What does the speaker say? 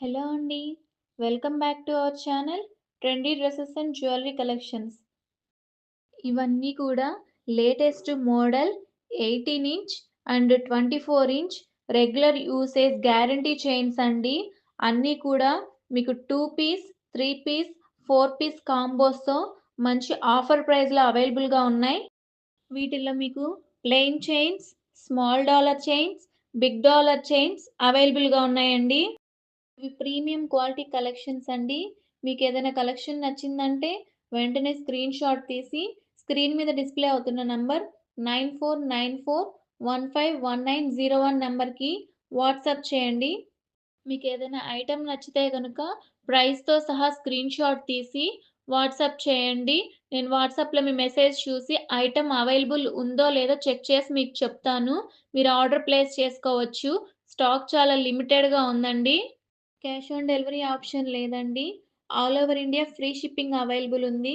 Hello అండి. Welcome back to our channel trendy dresses and jewellery collections. ఇవన్నీ కూడా latest model 18 inch and 24 inch regular usage guarantee chains అండి. అన్నీ కూడా మీకు 2 పీస్, 3 పీస్, 4 పీస్ కాంబోస్‌తో మంచి ఆఫర్ ప్రైస్‌లో అవైలబుల్‌గా ఉన్నాయి. వీటిల్లో మీకు plain chains, small dollar chains, big dollar chains అవైలబుల్‌గా ఉన్నాయండి. ఇవి ప్రీమియం క్వాలిటీ కలెక్షన్స్ అండి. మీకేదైనా కలెక్షన్ నచ్చిందంటే వెంటనే స్క్రీన్ షాట్ తీసి స్క్రీన్ మీద డిస్‌ప్లే అవుతున్న నంబర్ 9494151901 నంబర్‌కి వాట్సాప్ చేయండి. మీకేదైనా ఐటెమ్ నచ్చితే గనుక ప్రైస్‌తో సహా స్క్రీన్ షాట్ తీసి వాట్సాప్ చేయండి. నేను వాట్సాప్‌లో మీ మెసేజ్ చూసి ఐటెమ్ అవైలబుల్ ఉందో లేదో చెక్ చేసి మీకు చెప్తాను. మీరు ఆర్డర్ ప్లేస్ చేసుకోవచ్చు. స్టాక్ చాలా లిమిటెడ్‌గా ఉందండి. క్యాష్ ఆన్ డెలివరీ ఆప్షన్ లేదండి. All over India free shipping available ఉంది.